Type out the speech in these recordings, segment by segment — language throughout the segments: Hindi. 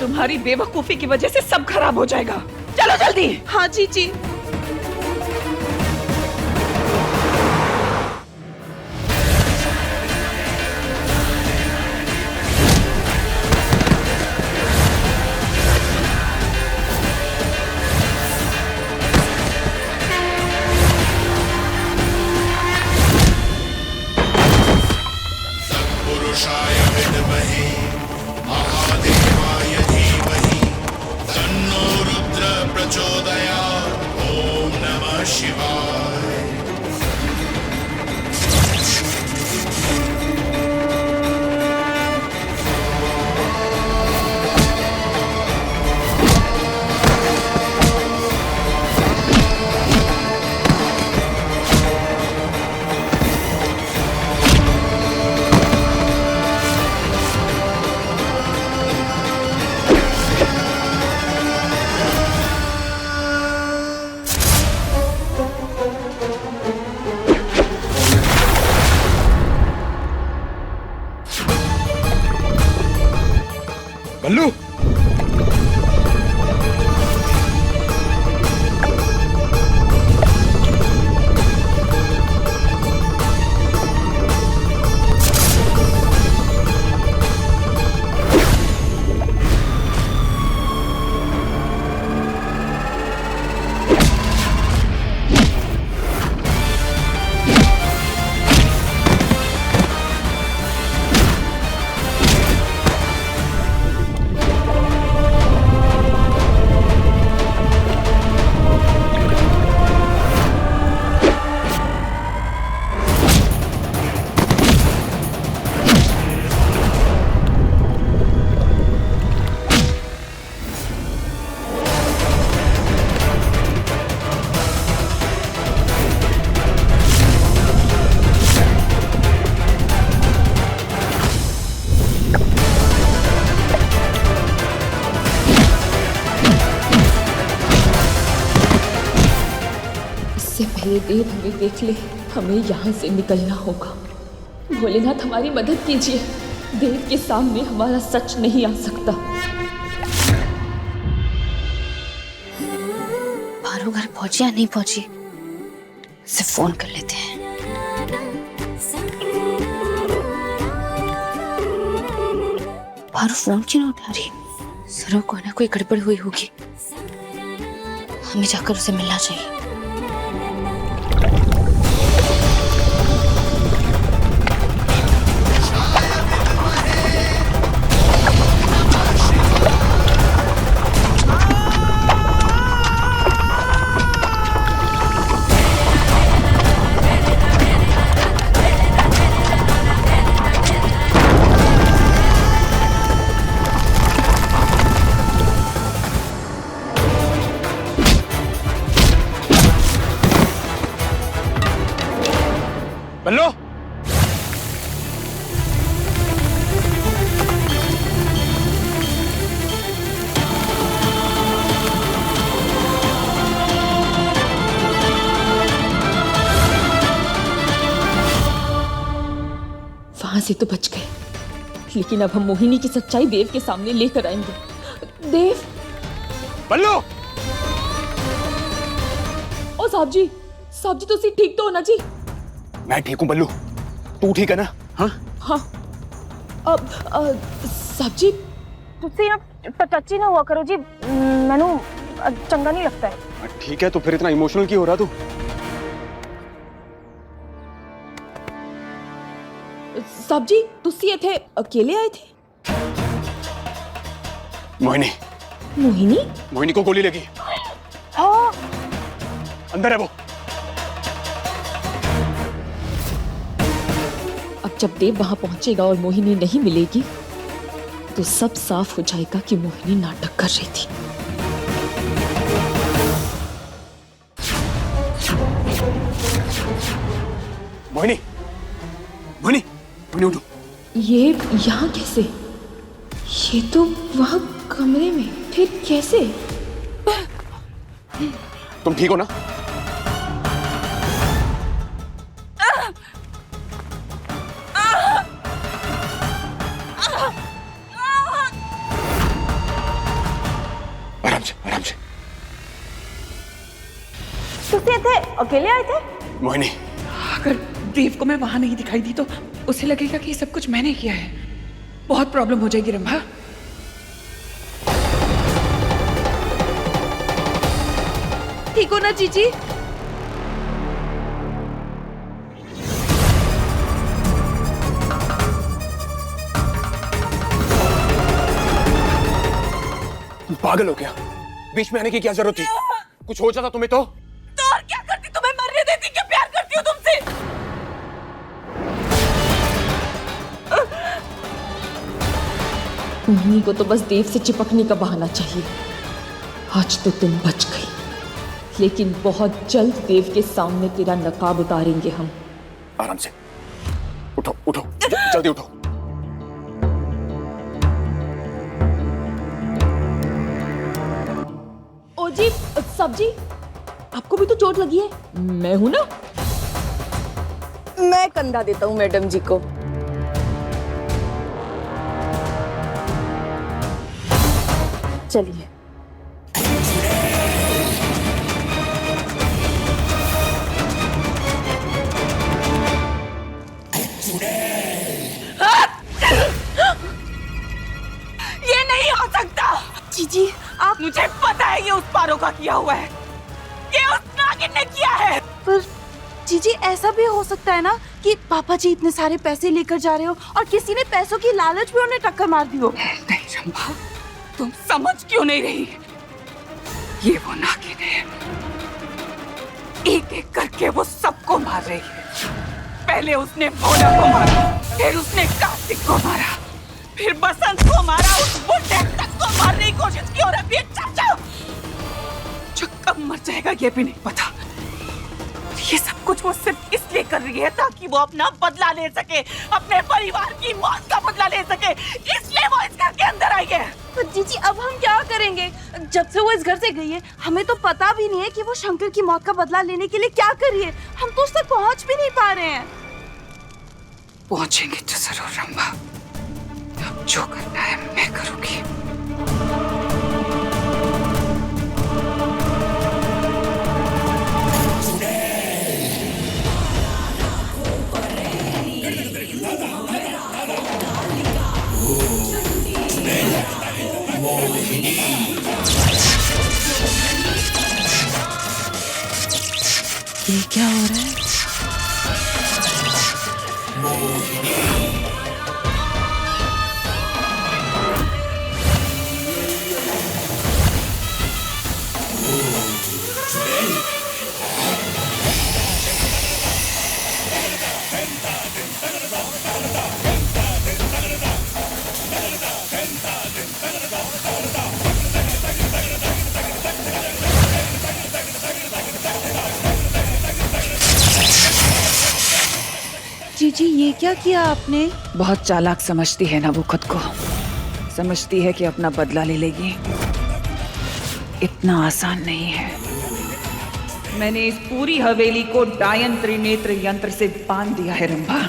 तुम्हारी बेवकूफी की वजह से सब खराब हो जाएगा। चलो जल्दी। हाँ जीजी। पुरुषाय विद्महे महादेवाय धीमहि तन्नो रुद्र प्रचोदयात्। ओम नमः शिवाय। बल्लू, इससे पहले देव हमें देख ले, हमें यहाँ से निकलना होगा। भोलेनाथ हमारी मदद कीजिए, देव के सामने हमारा सच नहीं आ सकता। पारू घर पहुंची या नहीं पहुंची, इसे फोन कर लेते हैं। पारू फोन क्यों नहीं उठा रही? जरूर कोई ना कोई गड़बड़ हुई होगी, हमें जाकर उसे मिलना चाहिए। बल्लू, वहां से तो बच गए, लेकिन अब हम मोहिनी की सच्चाई देव के सामने लेकर आएंगे। देव, बल्लू, ओ साहब जी तुसी ठीक तो होना जी? मैं ठीक हूँ बल्लू, तू ठीक है ना? हाँ हाँ। अब साहब जी तुसी ना टची ना हुआ करो जी, मैनू चंगा नहीं लगता है। ठीक है, तो फिर इतना इमोशनल क्यों हो रहा तू? साहब जी तुसी इथे अकेले आए थे? मोहिनी मोहिनी मोहिनी को गोली लगी। हाँ अंदर है वो। जब देव वहां पहुंचेगा और मोहिनी नहीं मिलेगी तो सब साफ हो जाएगा कि मोहिनी नाटक कर रही थी। मोहिनी, मोहिनी, मोहिनी उठो। ये यहाँ कैसे? ये तो वहाँ कमरे में, फिर कैसे? तुम ठीक हो ना? आराम से, आराम से। तुम थे अकेले आए थे? मोहिनी, अगर देव को मैं वहां नहीं दिखाई दी तो उसे लगेगा कि ये सब कुछ मैंने किया है। बहुत प्रॉब्लम हो जाएगी रंभा। ठीक हो ना जीजी? तुम पागल हो क्या? बीच में आने की क्या जरूरत थी? कुछ हो जाता तुम्हें तो और क्या करती? तुम्हें मरने देती? क्या प्यार करती हूँ तुमसे? मोहिनी को तो बस देव से चिपकने का बहाना चाहिए। आज तो तुम बच गई, लेकिन बहुत जल्द देव के सामने तेरा नकाब उतारेंगे हम। आराम से उठो, उठो, जल्दी उठो। ओ जी, सब्जी, आपको भी तो चोट लगी है। मैं हूं ना। मैं कंधा देता हूँ मैडम जी को। चलिए। ये नहीं हो सकता। जीजी आप, मुझे पता है ये उस पारो का किया हुआ है। ये उस नागिन ने किया है। पर जीजी ऐसा भी हो सकता है ना कि पापा जी इतने सारे पैसे लेकर जा रहे हो और किसी ने पैसों की लालच में उन्हें टक्कर मार दी हो। नहीं रंभा, तुम समझ क्यों नहीं रही? ये वो नागिन है। एक एक करके वो सबको मार रही है। पहले उसने भोला को मारा, फिर उसने कार्तिक को मारा, फिर बसंत को मारा, उस बुढ़े तक को मारने की कोशिश की और अब ये चाचा जो कब मर जाएगा ये भी नहीं पता। ये सब कुछ वो सिर्फ इसलिए कर रही है ताकि वो अपना बदला ले सके, अपने परिवार की मौत का बदला ले सके। इसलिए वो इस घर के अंदर आई है। तो जीजी अब हम क्या करेंगे? जब से वो इस घर से गई है हमें तो पता भी नहीं है कि वो शंकर की मौत का बदला लेने के लिए क्या कर रही है। हम तो उस तक पहुंच भी नहीं पा रहे हैं। पहुंचेंगे तो जरूर रंभा। अब जो करना है मैं करूंगी। ये क्या हो रहा है? जीजी ये क्या किया आपने? बहुत चालाक समझती है ना वो खुद को। समझती है कि अपना बदला ले लेगी। इतना आसान नहीं है। मैंने इस पूरी हवेली को डायन त्रिनेत्र यंत्र से बांध दिया है रंभा।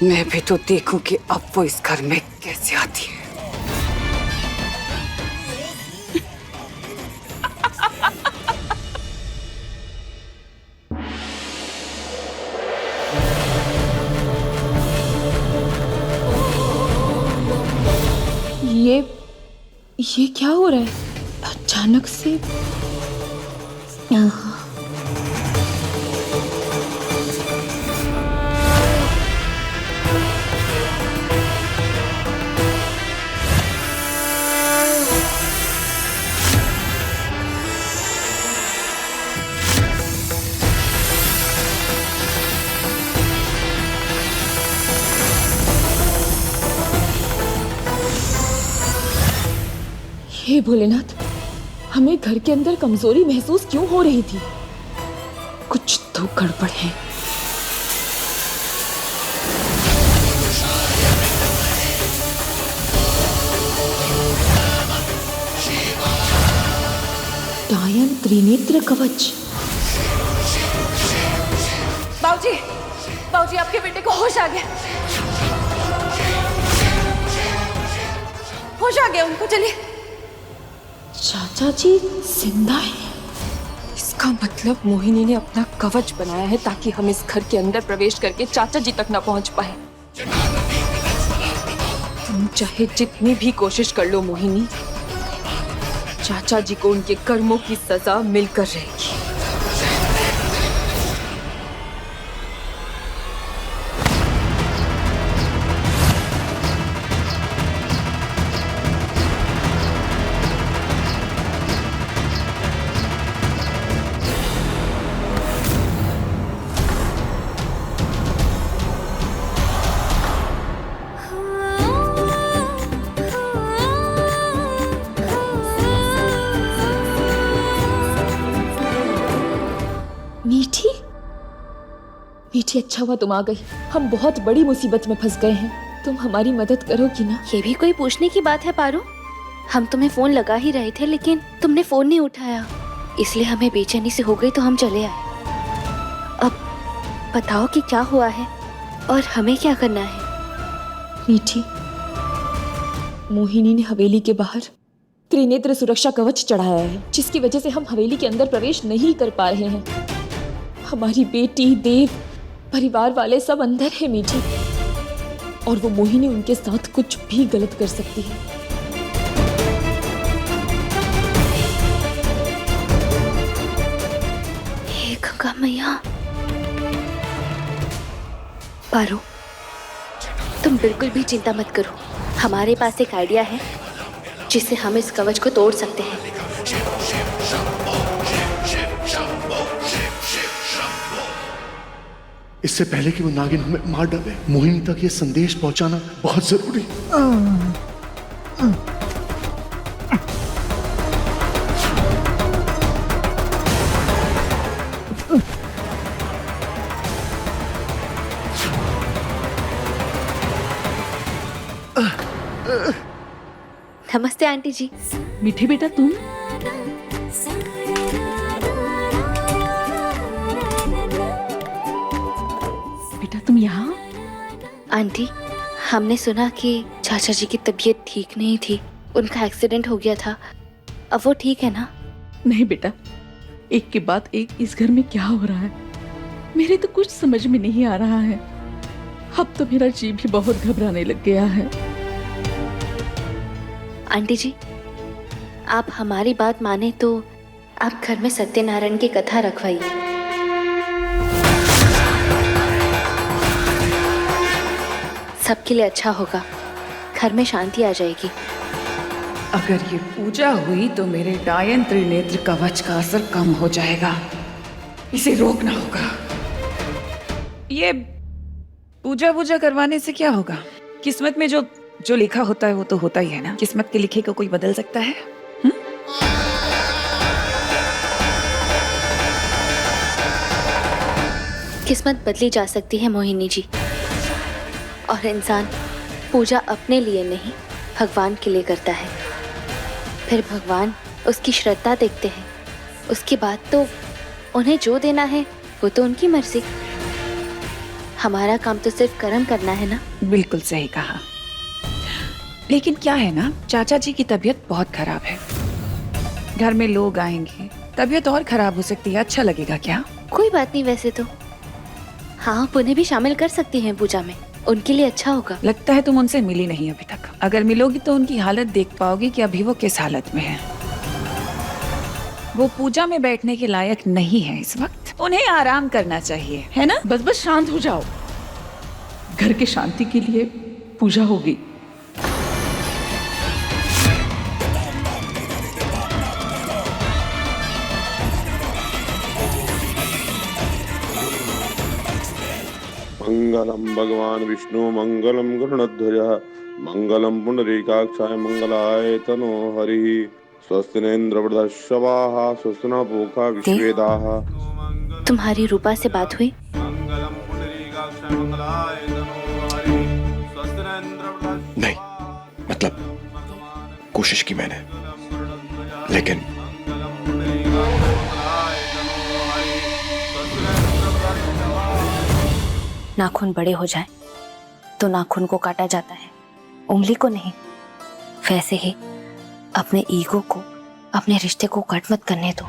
मैं भी तो देखूं कि अब वो इस घर में कैसे आती है। ये क्या हो रहा है अचानक से? हे भोलेनाथ, हमें घर के अंदर कमजोरी महसूस क्यों हो रही थी? कुछ तो गड़बड़ है। डायन त्रिनेत्र कवच। बाबूजी, बाबूजी आपके बेटे को होश आ गया, होश आ गया उनको। चलिए। चाचा जी जिंदा है? इसका मतलब मोहिनी ने अपना कवच बनाया है ताकि हम इस घर के अंदर प्रवेश करके चाचा जी तक न पहुंच पाए। तुम चाहे जितनी भी कोशिश कर लो मोहिनी, चाचा जी को उनके कर्मों की सजा मिलकर रहेगी। मीठी, मीठी, अच्छा हुआ तुम आ गई। हम बहुत बड़ी मुसीबत में फंस गए हैं। तुम हमारी मदद करोगी ना? ये भी कोई पूछने की बात है पारो? हम तुम्हें फोन लगा ही रहे थे लेकिन तुमने फोन नहीं उठाया, इसलिए हमें बेचैनी से हो गई तो हम चले आए। अब बताओ कि क्या हुआ है और हमें क्या करना है? मीठी, मोहिनी ने हवेली के बाहर त्रिनेत्र सुरक्षा कवच चढ़ाया है, जिसकी वजह से हम हवेली के अंदर प्रवेश नहीं कर पा रहे हैं। हमारी बेटी, देव, परिवार वाले सब अंदर है मीठी, और वो मोहिनी उनके साथ कुछ भी गलत कर सकती है। हे गंगा मैया। पारो, तुम बिल्कुल भी चिंता मत करो, हमारे पास एक आइडिया है जिससे हम इस कवच को तोड़ सकते हैं। इससे पहले कि वो नागिन हमें मार डाले, मोहिनी तक ये संदेश पहुंचाना बहुत जरूरी है। नमस्ते आंटी जी। मीठी बेटा, तुम? बेटा तुम यहाँ? आंटी, हमने सुना कि चाचा जी की तबीयत ठीक नहीं थी, उनका एक्सीडेंट हो गया था। अब वो ठीक है ना? नहीं बेटा, एक के बाद एक इस घर में क्या हो रहा है, मेरे तो कुछ समझ में नहीं आ रहा है। अब तो मेरा जी भी बहुत घबराने लग गया है। आंटी जी, आप हमारी बात माने तो आप घर में सत्यनारायण की कथा रखवाइए। सबके लिए अच्छा होगा, घर में शांति आ जाएगी। अगर ये पूजा हुई तो मेरे डायन त्रिनेत्र कवच का असर कम हो जाएगा, इसे रोकना होगा। ये पूजा करवाने से क्या होगा? किस्मत में जो लिखा होता है वो तो होता ही है ना। किस्मत के लिखे को कोई बदल सकता है? किस्मत बदली जा सकती है मोहिनी जी, और इंसान पूजा अपने लिए नहीं भगवान के लिए करता है। फिर भगवान उसकी श्रद्धा देखते हैं, उसके बाद तो उन्हें जो देना है वो तो उनकी मर्जी। हमारा काम तो सिर्फ कर्म करना है ना। बिल्कुल सही कहा। लेकिन क्या है ना, चाचा जी की तबीयत बहुत खराब है, घर में लोग आएंगे, तबीयत और खराब हो सकती है। अच्छा लगेगा क्या? कोई बात नहीं, वैसे तो हाँ, आप उन्हें भी शामिल कर सकती हैं पूजा में, उनके लिए अच्छा होगा। लगता है तुम उनसे मिली नहीं अभी तक। अगर मिलोगी तो उनकी हालत देख पाओगी कि अभी वो किस हालत में है। वो पूजा में बैठने के लायक नहीं है इस वक्त, उन्हें आराम करना चाहिए, है ना? बस शांत हो जाओ, घर की शांति के लिए पूजा होगी। मंगलम भगवान विष्णु मंगलम गरुणध्वज मंगलम पुंडरीकाक्षाय मंगलाय तनो हरि। स्वस्ति न इंद्र वृद्धश्रवाः स्वस्ति न पूषा विश्वेदाः। तुम्हारी रूपा से बात हुई? नहीं, मतलब कोशिश की मैंने, लेकिन नाखून बड़े हो जाए तो नाखून को काटा जाता है, उंगली को नहीं। वैसे ही अपने ईगो को, अपने रिश्ते को कट मत करने दो।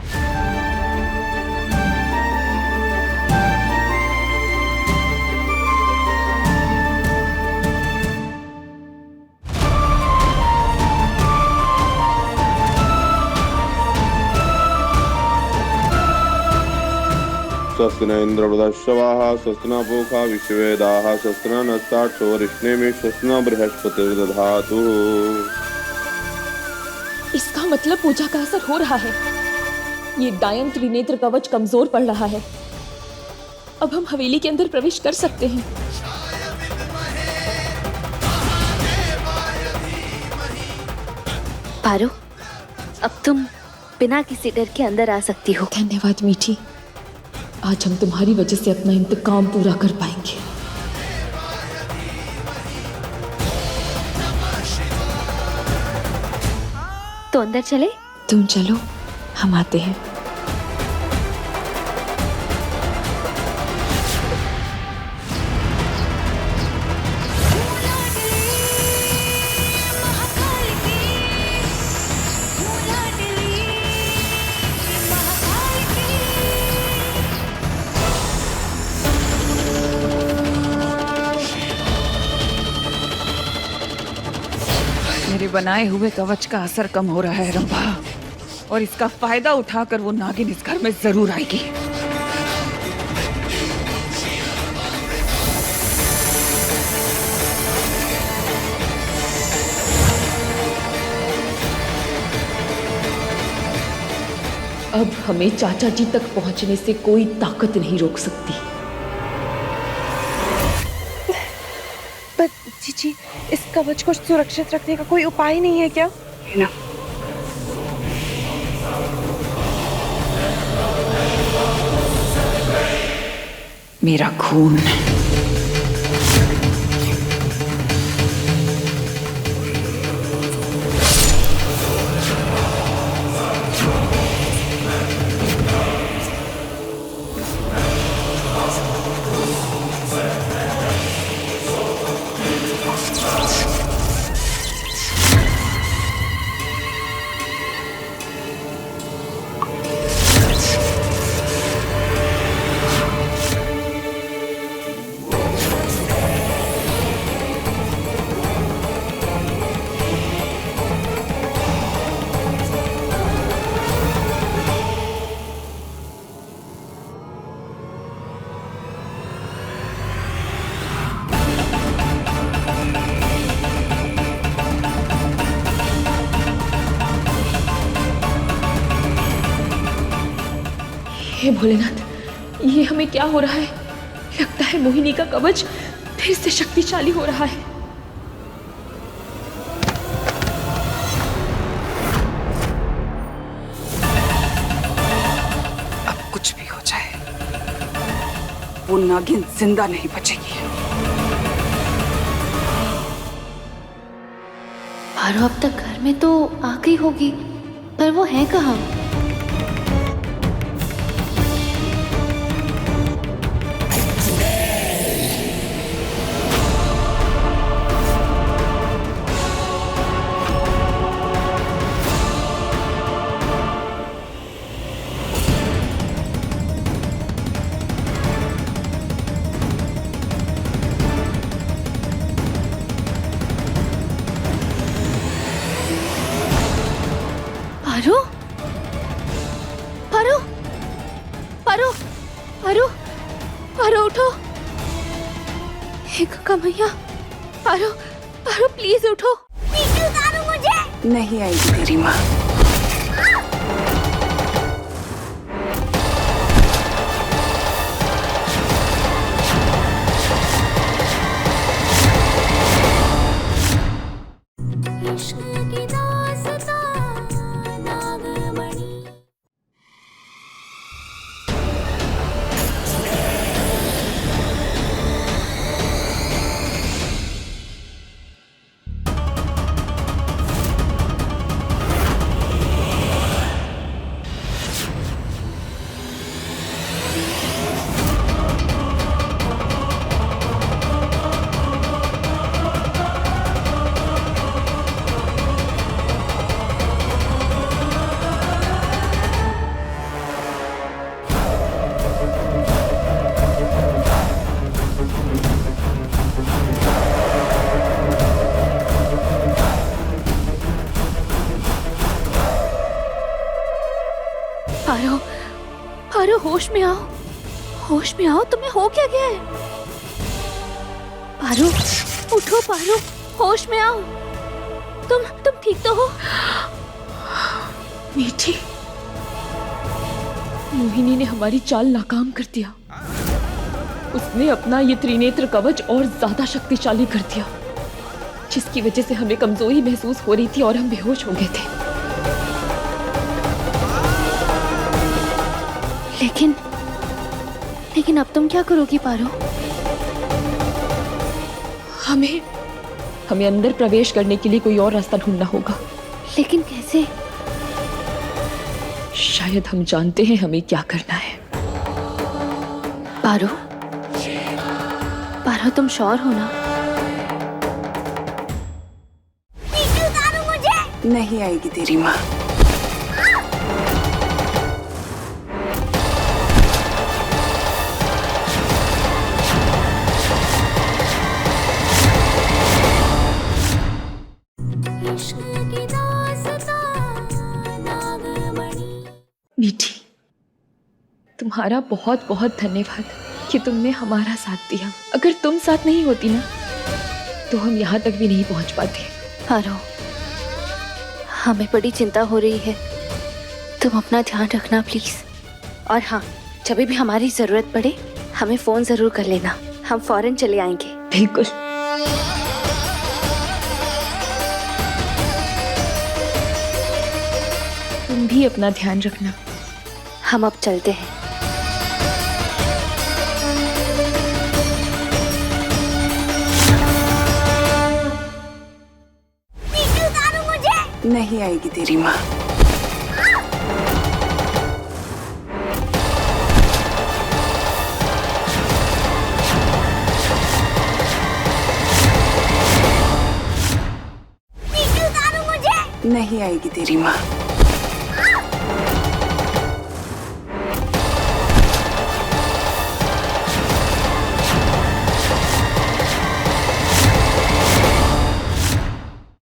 स्वस्ति न इंद्र वृद्धश्रवाः स्वस्ति न पूषा विश्वेदाः स्वस्ति न नस्ताक्षो रिष्णेमि स्वस्ति न बृहस्पतिर्दधातु। इसका मतलब पूजा का असर हो रहा है। ये डायन त्रिनेत्र कवच कमजोर पड़ रहा है। अब हम हवेली के अंदर प्रवेश कर सकते हैं। पारो, अब तुम बिना किसी डर के अंदर आ सकती हो। धन्यवाद मीठी, आज हम तुम्हारी वजह से अपना इंतकाम पूरा कर पाएंगे। तो अंदर चले? तुम चलो, हम आते हैं। मेरे बनाए हुए कवच का असर कम हो रहा है रंभा, और इसका फायदा उठाकर वो नागिन इस घर में जरूर आएगी। अब हमें चाचा जी तक पहुंचने से कोई ताकत नहीं रोक सकती। पर जीजी, इस कवच को सुरक्षित रखने का कोई उपाय नहीं है क्या? ना, मेरा खून हे भोलेनाथ, ये हमें क्या हो रहा है? लगता है मोहिनी का कवच फिर से शक्तिशाली हो रहा है। अब कुछ भी हो जाए, वो नागिन जिंदा नहीं बचेगी। पारो अब तक घर में तो आ गई होगी, पर वो है कहाँ? पारो, पारो, पारो, पारो, पारो उठो। हे गंगा मैया, पारो, पारो प्लीज उठो। उतारो मुझे। नहीं आएगी तेरी माँ। इश्क की दास्तां पारो, पारो होश में आओ, होश में आओ, तुम्हें हो क्या गया है? पारो उठो, पारो होश में आओ, तुम ठीक तो हो? मीठी, मोहिनी ने हमारी चाल नाकाम कर दिया। उसने अपना ये त्रिनेत्र कवच और ज्यादा शक्तिशाली कर दिया, जिसकी वजह से हमें कमजोरी महसूस हो रही थी और हम बेहोश हो गए थे। लेकिन अब तुम क्या करोगी पारो? हमें अंदर प्रवेश करने के लिए कोई और रास्ता ढूंढना होगा। लेकिन कैसे? शायद हम जानते हैं हमें क्या करना है। पारो, पारो तुम श्योर हो ना? नहीं आएगी तेरी माँ। मीठी, तुम्हारा बहुत बहुत धन्यवाद कि तुमने हमारा साथ दिया। अगर तुम साथ नहीं होती ना, तो हम यहाँ तक भी नहीं पहुँच पाते। पारो, हमें बड़ी चिंता हो रही है, तुम अपना ध्यान रखना प्लीज। और हाँ, जब भी हमारी जरूरत पड़े हमें फोन जरूर कर लेना, हम फौरन चले आएंगे। बिल्कुल। तुम भी अपना ध्यान रखना। हम अब चलते हैं। नहीं आएगी तेरी माँ। नहीं आएगी तेरी माँ।